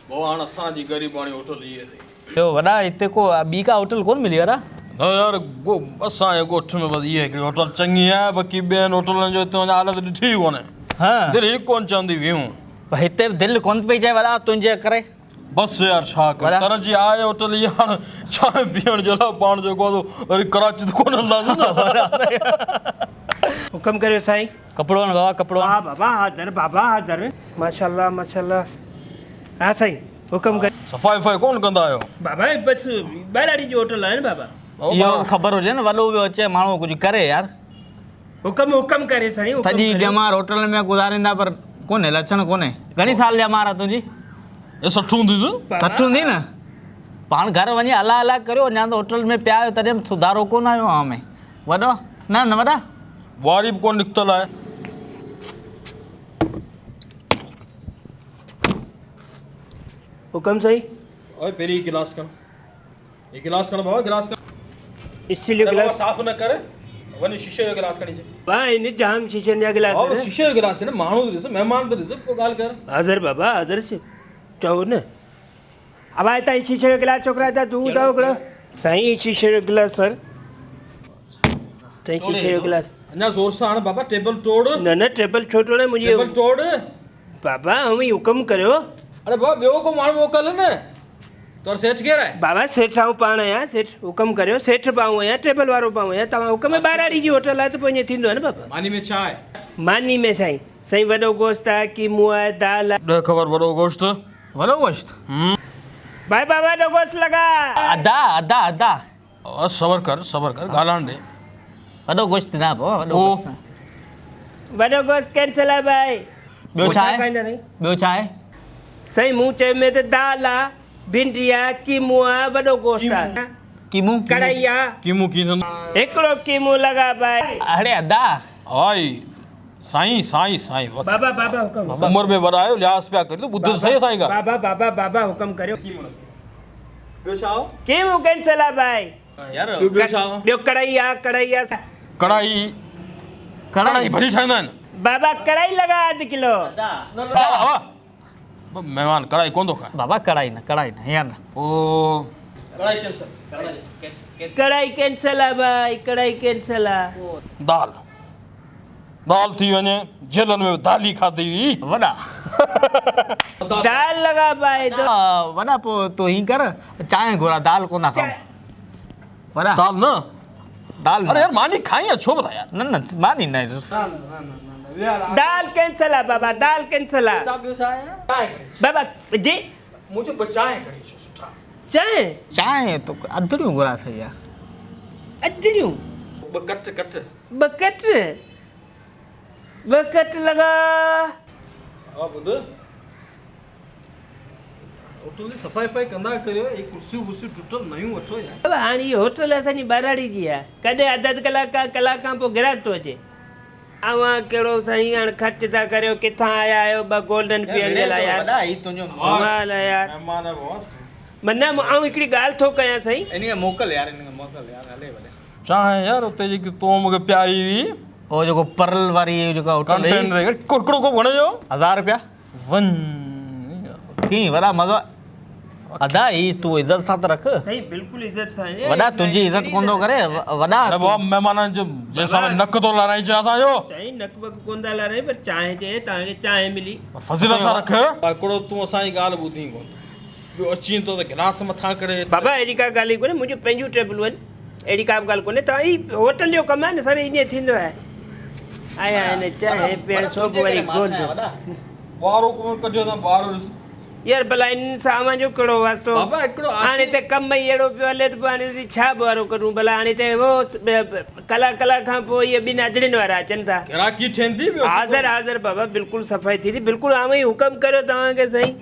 वो हाणे असांजी ग़रीबाणी होटल इहे थी। ॿियो वॾा हिते को ॿी का होटल कोन मिली वॾा? न यार असांजे ॻोठ में बस इहा हिकिड़ी होटल चङी आहे, बाक़ी ॿियनि होटलनि जो हिते हालत ॾिठी कोन्हे। हा दिलि ई कोन चवंदी वियूं। पर हिते दिलि कोन पई चए वॾा तुंहिंजे करे। बस यार छा कर, तरजी आहे होटल इहा हाणे चांहि पीअण जे लाइ पाण जेको आहे वरी कराची त कोन हलंदासीं न। हुकम करियो साईं। कपिड़ो आण बाबा, कपिड़ो आण। हाँ बाबा हाज़िर, बाबा हाज़िर। माशाल्लाह माशाल्लाह। हाँ साईं हुकम कर। सफ़ाई वफ़ाई कोन कंदा आहियो? बाबा बस ॿाहिराड़ी जो होटल आहे न बाबा। इहो ख़बर हुजे न, वॾो पियो अचे माण्हू कुझु करे यार। हुकम करे साईं। सॼी ॼमार होटल में गुज़ारींदा पर कोन्हे लक्षण कोन्हे। घणी साल ॼमार आहे तुंहिंजी? ये 60 हूंदीसि। 60 हूंदी न? पाण घर वञी अला अला करियो, अञा त होटल में पिया आहियो तॾहिं बि सुधारो कोन आयो आहे में। वॾो न न वॾा वारी बि कोन निकितल आहे। हुकम साईं। ओए पहिरीं गिलास खण, ये गिलास खण बाबा, गिलास खण। स्टील जो गिलास साफ़ न करे वञी शीशे जो गिलास खणी अचे। वाह इन जाम शीशे जा गिलास बाबा शीशे जो गिलास खण, माण्हू त ॾिस, महिमान त ॾिस, पोइ ॻाल्हि कर। हाज़िर बाबा हाज़िर चओ न। अब आए ताई शीशे जो गिलास छोकरा था तू दाओ करो साईं। शीशे जो गिलास सर साईं, शीशे जो गिलास। अञा ज़ोर सां हाणे बाबा, टेबल तोड़। न न टेबल छो तोड़े मुंहिंजी। टेबल तोड़। बाबा हम ही हुकम करियो। अरे बाबा ॿियो को माण्हू मोकल न, तोर सेठ केरु आहे? बाबा सेठ आऊं पाण आहियां। सेठ हुकम करियो। सेठ पाऊं आहियां, टेबल वारो पाऊं आहियां। तव्हां हुकम में ॿाहिराड़ी जी होटल आहे त पोइ ईअं थींदो आहे न बाबा। मानी में छा आहे? मानी में साईं साईं वॾो गोश्त आहे, कीमो आहे, दाल आहे। ॾे ख़बर वॾो गोश्त। वॾो गोश्त भाई बाबा वॾो गोश्त लगा। अदा अदा अदा सबर कर ॻाल्हाइण ॾे। वॾो गोश्त न पोइ वॾो गोश्त न। वॾो गोश्त कैंसिल आहे भाई। ॿियो छा आहे? खाईंदा साईं? ॿियो छा आहे? साईं मूं चए में त दाल आहे, भिंडी आहे, कीमो आहे, वॾो गोश्त आहे, कीमू कढ़ाई आहे। कीमू कीअं? हिकिड़ो कीमो लगा भाई। अरे अदा आई साईं बाबा बाबा हुकम। उम्र में वॾा आहियो, लिहाज़ पिया करियो, ॿुध त सही साईं का। बाबा बाबा बाबा हुकम करियो। ॿियो छा? कीमो कैंसिल आहे भाई। यार ॿियो छा? ॿियो कढ़ाई आहे। कढ़ाई भली ठाहींदा आहिनि बाबा। कढ़ाई लगा अधु किलो। महिमान कढ़ाई कोन थो खाए। बाबा कढ़ाई न यार न। ओ कढ़ाई कैंसिल। कढ़ाई कैंसिल आहे भाई। कढ़ाई कैंसिल आहे। दाल थी वञे, जेलनि में दाल ई खाधी हुई। वॾा दाल लगा भाई। वॾा पोइ तूं हीअं कर, चांहि घुरा, दाल कोन खाऊं। वॾा दाल न? दाल अरे यार मानी खाई है, छो बता यार। न न मानी न। दाल कैंसिल आहे बाबा। दाल कैंसिल आहे बाबा जी। मुझे बचाए करी सुठा। चांहि तो अधरियूं घुरा सही आहे। अधरियूं बकट लगा। ॿुध, होटल जी सफ़ाई कंदा करियो। एक कुर्सियूं टुटल नयूं वठो यार। बाबा हाणे इहा होटल असांजी ॿाहिराड़ी जी आहे। कॾहिं अधु कलाक खां पोइ ग्राहक थो अचे। अवां कहिड़ो साईं हाणे ख़र्च था करियो, किथां आया आहियो? ॿ गोल्डन पीअण जे लाइ यार। कमाल आहे यार। मन आऊं हिकिड़ी ॻाल्हि थो कयां साईं। इनखे मोकल यार हले भले। चाहे यार उते जेकी तो मूंखे प्यारी हुई, ओ जेको पर्ल वारी जेका होटल कंटेंट हिकिड़ो को घणे जो? 1000 रुपया। वन कीअं वॾा मज़ो अदा ही तूं इज़त सां त रख। साईं बिल्कुलु इज़त सां। वॾा तुंहिंजी इज़त कोन थो करे। वॾा महिमाननि जो जे सामने नक थो लड़ाई चे असांजो। साईं नक वक कोन था लड़ाई, पर चांहि चए तव्हांखे चांहि मिली। फज़ीलत सां रख। हिकिड़ो तूं असांजी ॻाल्हि ॿुधी कोन, ॿियो अची थो त गिलास मथां करे। बाबा अहिड़ी का ॻाल्हि ई कोन्हे, मुंहिंजूं पंहिंजूं टेबलूं आहिनि, अहिड़ी का बि ॻाल्हि कोन्हे। तव्हां ही होटल जो कमु आहे न सर, ईअं थींदो आहे। आया आहिनि चांहि पीअण सोप वरी गोल्ड। ॿारो कोन कढियो त ॿारो ॾिस यार भला इन सामान जो कहिड़ो वास्तो। बाबा हिकिड़ो हाणे त कमु ई अहिड़ो पियो हले त पोइ हाणे छा ॿारो करूं? भला हाणे त वो कलाक खां पोइ इहे ॿिनि अजड़ियुनि वारा अचनि था। ग्राहकी ठहंदी। हाज़िर बाबा बिल्कुलु सफ़ाई थी। बिल्कुलु आऊं ई हुकम करियो तव्हांखे साईं।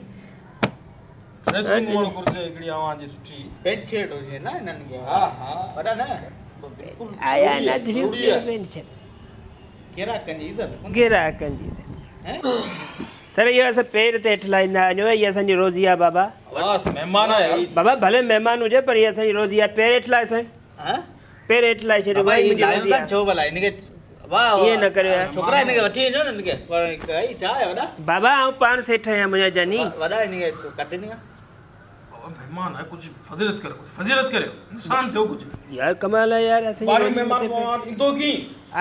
ड्रेसिंग मोड़ घुर्जे हिकिड़ी आवाज़ जी सुठी। पेंट शर्ट हुजे न इन्हनि खे। हा वॾा न आया न अधरियूं पेंशन ग्राहकनि जी इज़त। ग्राहकनि जी इज़त। सर इहो असां पेर ते हेठि लाहींदा आहियूं। इहा असांजी रोज़ी आहे बाबा। बस महिमान आहे यार। बाबा भले महिमान हुजे पर इहा असांजी रोज़ी आहे। पेर हेठि लाइ साईं, पेर हेठि लाइ छॾियो भाई। छो भला इनखे वाह ये न करियो यार छोकरा इनके वठी वञो न इनके कई छा आहे वॾा बाबा आऊं पाण सेठ आहियां मुंहिंजा जानी वॾा इनके कटे नी मेहमान है कुछ फजीलत करे इंसान थियो कुछ यार कमाल है यार ऐसे बारी मेहमान इंदो की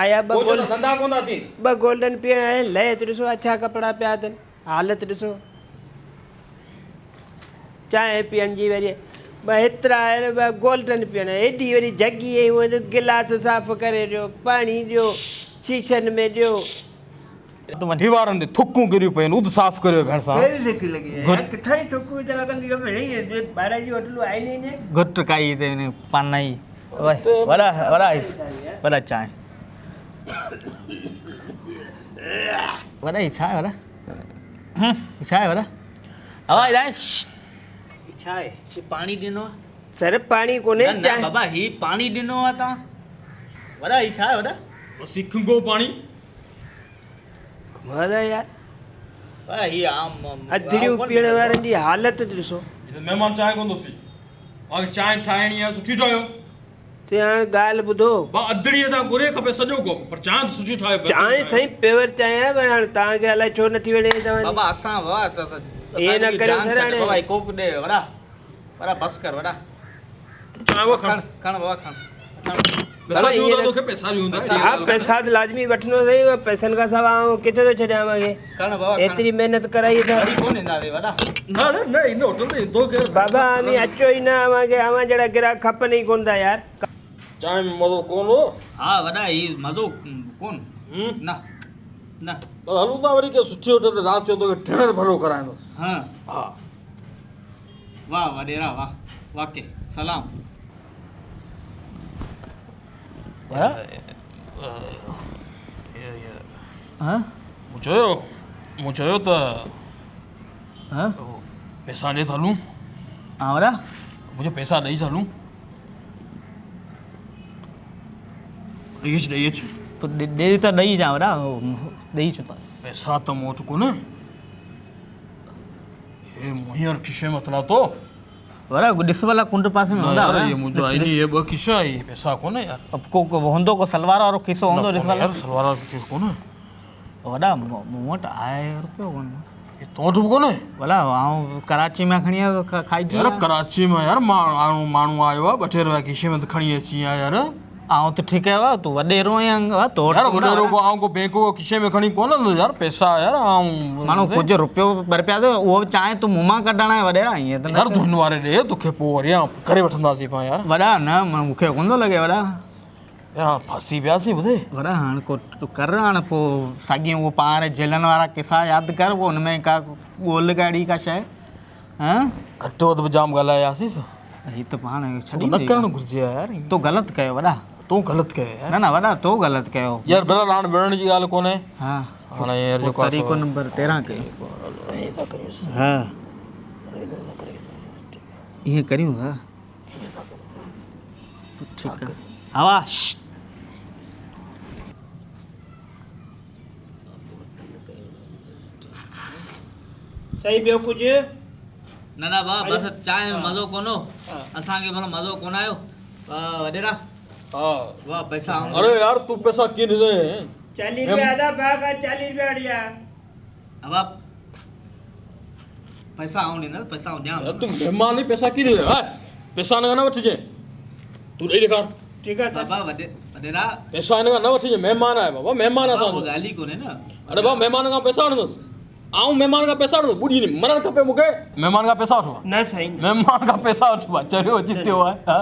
आया वो जो धंधा कोन थी ब गोल्डन पिया है ले तो ॾिसो अच्छा कपड़ा पिया अथनि हालत ॾिसो चांहि पीअण जी वरी ब हेतिरा आहिनि ब गोल्डन पियण एॾी वरी जगी ऐं गिलास साफ़ करे ॾियो पाणी ॾियो शीशनि में ॾियो दीवारनि ते थुकूं किरियूं पयूं उद साफ़ करियो भेण सां कहिड़ी सिक लॻी आहे यार किथां ई छोकिरियूं त लॻंदी आहे भेण ॿाहिरि जी होटलूं आहिनि ई न घुट काई ते पाना ई वॾा चांहि वॾा ही छा आहे वॾा छा आहे वॾा आवाज़ आहे छा आहे ही पाणी ॾिनो आहे सर पाणी कोन्हे न चांहि बाबा ही पाणी ॾिनो आहे तव्हां वॾा ही छा आहे वॾा सिखंगो पाणी कमाल आहे यार वॾा ही आम अधड़ियूं पीअण वारनि जी हालत ॾिसो मेहमान चांहि कोन थो पी अगरि चांहि ठाहिणी आहे सुठी ठाहियो से हाणे ॻाल्हि ॿुधो अधड़ीअ सां घुरे खपे सॼो को पर चांहि सुठी ठाहे चांहि साईं पेवर चांहि आहे पर हाणे तव्हांखे अलाए छो नथी वणे तव्हां बाबा असां वाह ये न करियो सर हाणे। बाबा कोप ॾे वॾा बस कर वॾा चांहि वो खण खण बाबा खण पैसा ॾियूं था तोखे पैसा ॾियूं था हा पैसा त लाज़मी वठिणो सही पैसनि खां सवाइ आउं किथे थो छॾियां मूंखे खण बाबा एतिरी महिनत कराई अथव वॾी कोन ईंदा वॾा न इन होटल ते ईंदो केरु बाबा आमी अचो ई न मूंखे अवां जहिड़ा ग्राहक खपनि ई कोन था यार चांहि में मज़ो कोन हो हा वॾा ही मज़ो कोन न न त हलूं था वरी के सुठी होटल ते राति जो तोखे डिनर भरो कराईंदुसि हाँ हा वाह वॾेरा वाह वाकई सलाम हाँ मूं चयो त हाँ पैसा ॾे त हलूं हाँ वॾा मुंहिंजे पैसा ॾेई त हलूं ॾेई अच तो ॾेई त ॾेई जा वॾा ॾेई छो था पैसा त मूं वटि कोन्हे हे मूं हींअर खिसे में तला तो वॾा ॾिस भला कुंड पासे में हूंदा यार ये मुंहिंजो आईनी ये ॿ खिसा ही पैसा कोन्हे यार अब को हूंदो को सलवार वारो खीसो हूंदो ॾिस भला यार सलवार वारो खिसो कोन्हे वॾा मूं वटि आहे रुपयो कोन हे तो वटि बि कोन्हे भला आउं कराची में खणी आयो खाइजी यार कराची में यार माण्हू आयो आहे 2 रुपया खिसे में त खणी अची आया यार आउं त ठीकु आहे वाह तूं वॾेरो आहीं तो यार वॾेरो को आऊं को बैंक को खिसे में खणी कोन हलंदो यार पैसा यार आऊं माण्हू कुझु रुपयो 2 रुपया तो उहो बि चाहे तूं मुंहुं मां कढणा आहे वॾेरा ईअं त यार तूं हिन वारे ॾे तोखे पोइ वरी करे वठंदासीं पाण यार वॾा न मूंखे कोन थो लॻे वॾा यार फासी वियासीं ॿुधे वॾा हाणे को कर हाणे पोइ साॻियूं उहो पाण जेलनि वारा किसा यादि कर पोइ हुन में का ॻोल्ह काड़ी का शइ हां घटि वधि बि जाम ॻाल्हायासीं हीअ त पाण न छॾी करणु घुरिजे यार तो ग़लति कयो वॾा तूं ग़लति कयो यार न वॾा तो ग़लति कयो यार बराबरि हाणे विढ़ण जी ॻाल्हि कोन्हे हा हाणे यार जेको आहे तरीक़ो नंबर 13 कयो हा ईअं करियूं हा ठीकु आहे हवा सही ॿियो कुझु न न भाउ बसि चांहि में मज़ो कोन्हो असांखे मतिलबु मज़ो कोन आयो वॾेरा हा वाह पैसा अरे यार तू पैसा कीअं ॾिने 40 रुपया आधा भाग 40 रुपया ॾिया अब पैसा आऊं ॾींदुसि पैसा आऊं ॾियां तू महिमान ई पैसा कीअं ॾिने पैसा हिन खां न वठिजे तूं ॾेई ॾेखार ठीकु आहे सर बाबा वॾेरा पैसा हिन खां न वठिजे महिमान आहे बाबा महिमान आहे उहो असांजो ॻाल्हि ई कोन्हे न अरे बाबा महिमान खां पैसा वठंदुसि आऊं महिमान खां पैसा वठंदुसि ॿुधी न मरण खपे मूंखे महिमान खां पैसा वठो न साईं महिमान खां पैसा वठो आहे चरियो जितियो आहे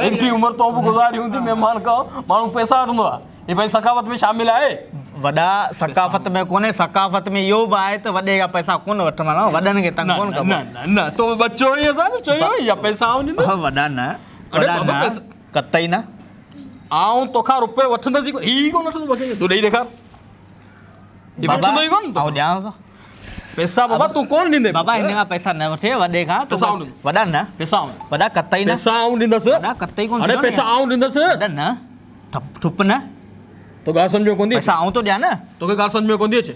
एतिरी उमिरि तो बि गुज़ारी हूंदी महिमान खां माण्हू पैसा वठंदो आहे ही भाई सकाफ़त में शामिल आहे वॾा सकाफ़त में कोन्हे सकाफ़त में इहो बि आहे त वॾे खां पैसा कोन वठंदा न वॾनि खे तंग कोन कबो न तो बच्चो ई असां चयो या पैसा आऊं ॾींदुसि वॾा न अरे वॾा बाबा न पैसा- कतई न आऊं तोखां रुपए वठंदुसि ही कोन वठंदो मूंखे तूं ॾेई ॾेखार ही वठंदो ई कोन आऊं ॾियां थो पैसा बाबा तूं कोन ॾींदे बाबा हिन खां पैसा न वठे वॾे खां पैसा आऊं वॾा न पैसा आऊं वॾा कतई न पैसा आऊं ॾींदुसि वॾा कतई कोन अरे पैसा आऊं ॾींदुसि वॾा न ठुप न तो ॻाल्हि सम्झ में कोन थी पैसा आऊं तो ॾियां न तोखे ॻाल्हि सम्झ में कोन थी अचे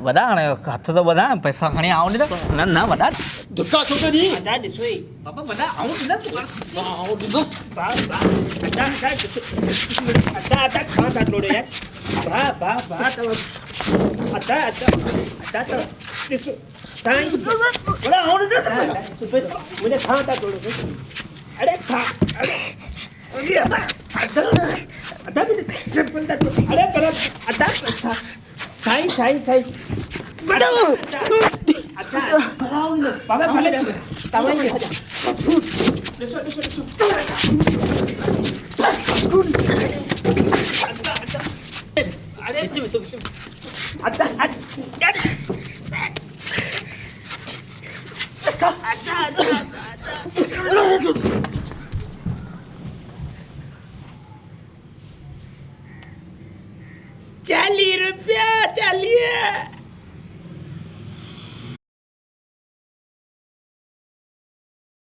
वॾा हाणे हथ तो ॿधां पैसा खणी आऊं ॾींदा न न वॾा धुका छो करी अदा ॾिसो ई बाबा वॾा आऊं ॾींदा तूं कर आऊं ॾींदुसि वाह वाह अदा अदा ॾिसो अदा अदा खां था लोड़े यार वाह वाह वाह तव अदा अदा अदा तव ॾिसो साईं वॾा आऊं ॾींदुसि मुझे खां था लोड़े अरे खा अरे अदा अदा भी ट्रिपल था अरे पर अदा अच्छा साईं साईं साईं अच्छा बाबा भले तव्हां ई हजा ॾिसो ॾिसो ॾिसो अरे विच में अदा ₹40 चालिए